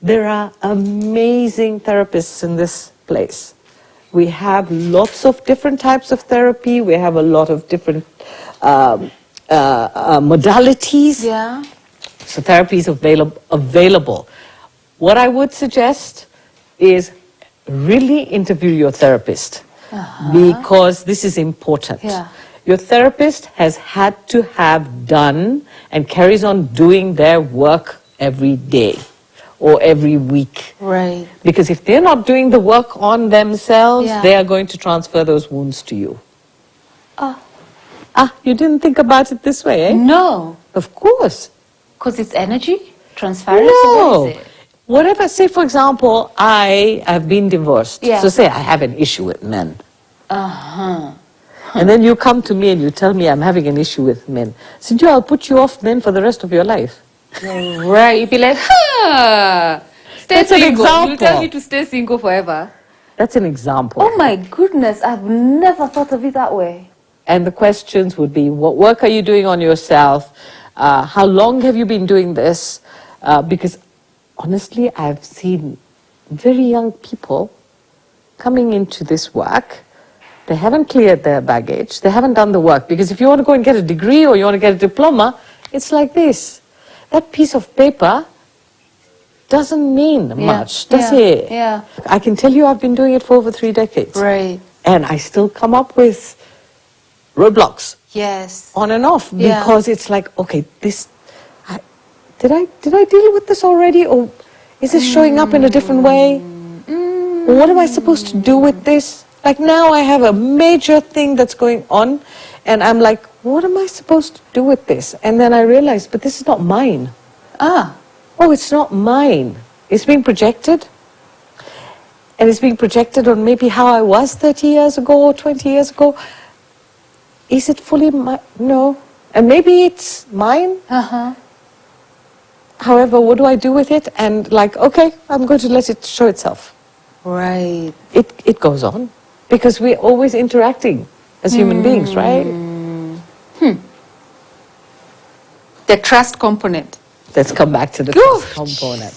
There are amazing therapists in this place. We have lots of different types of therapy. We have a lot of different modalities. Yeah. So therapy is available. What I would suggest is really interview your therapist, because this is important. Yeah. Your therapist has had to have done and carries on doing their work every day or every week. Right. Because if they're not doing the work on themselves, Yeah. they are going to transfer those wounds to you. You didn't think about it this way, eh? No. Of course. Because it's energy transference? No. Or what is it? Whatever, say for example, I have been divorced. Yeah. So say I have an issue with men. Uh-huh. And then you come to me and you tell me I'm having an issue with men. So I'll put you off men for the rest of your life. Right. You'd be like, stay That's an single. example. You tell me to stay single forever. That's an example. Oh my goodness, I've never thought of it that way. And the questions would be, what work are you doing on yourself? How long have you been doing this? Because honestly, I've seen very young people coming into this work. They haven't cleared their baggage. They haven't done the work. Because if you want to go and get a degree or you want to get a diploma, it's like this. That piece of paper doesn't mean much, does it? Yeah. I can tell you I've been doing it for over 3 decades. Right. And I still come up with roadblocks Yes. on and off, Yeah. because it's like, okay, this, did I deal with this already, or is this showing up in a different way? What am I supposed to do with this? Like now I have a major thing that's going on, and I'm like, what am I supposed to do with this? And then I realized, but this is not mine. Oh, it's not mine. It's being projected. And it's being projected on maybe how I was 30 years ago or 20 years ago. Is it fully mine? No. And maybe it's mine. However, what do I do with it? And like, okay, I'm going to let it show itself. Right. It goes on. Because we're always interacting as human beings, right? The trust component. Let's come back to the trust component.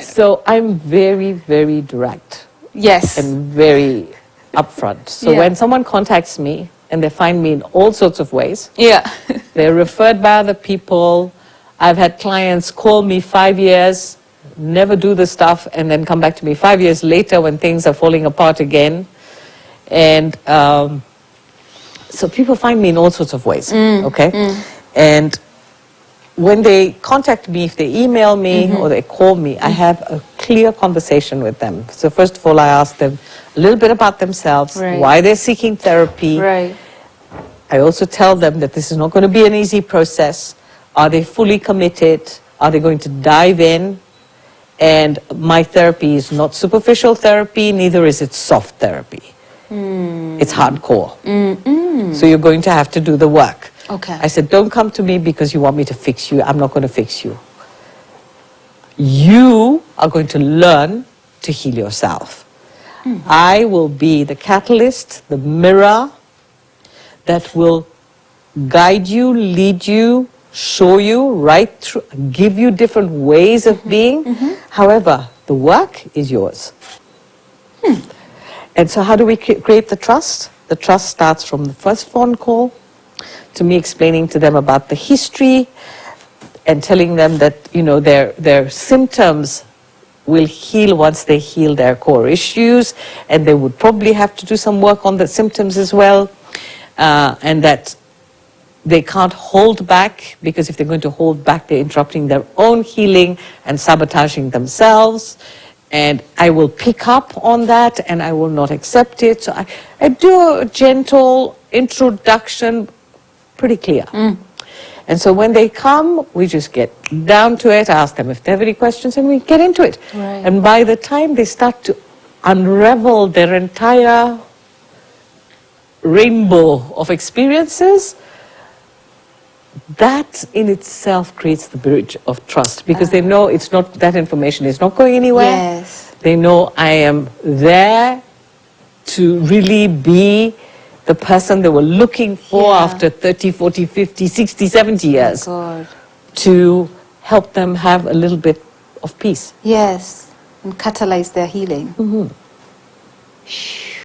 So I'm very, very direct. Yes. And very upfront. So when someone contacts me, and they find me in all sorts of ways. Yeah. They're referred by other people. I've had clients call me 5 years, never do the stuff, and then come back to me 5 years later when things are falling apart again. And so people find me in all sorts of ways, okay? And when they contact me, if they email me or they call me, I have a clear conversation with them. So first of all, I ask them a little bit about themselves, why they're seeking therapy. Right. I also tell them that this is not going to be an easy process. Are they fully committed? Are they going to dive in? And my therapy is not superficial therapy, neither is it soft therapy. It's hardcore. So you're going to have to do the work. Okay. I said, don't come to me because you want me to fix you. I'm not going to fix you. You are going to learn to heal yourself. I will be the catalyst, the mirror that will guide you, lead you, show you right through, give you different ways of being. However, the work is yours. And so how do we create the trust? The trust starts from the first phone call, to me explaining to them about the history and telling them that, you know, their symptoms will heal once they heal their core issues, and they would probably have to do some work on the symptoms as well, and that they can't hold back, because if they're going to hold back, they're interrupting their own healing and sabotaging themselves. And I will pick up on that, and I will not accept it. So I do a gentle introduction, pretty clear. And so when they come, we just get down to it, ask them if they have any questions, and we get into it. Right. And by the time they start to unravel their entire rainbow of experiences, that in itself creates the bridge of trust, because they know it's not, that information is not going anywhere. Yes. They know I am there to really be the person they were looking for after 30, 40, 50, 60, 70 years, God. to help them have a little bit of peace. Yes. And catalyze their healing. Mm-hmm. Shh.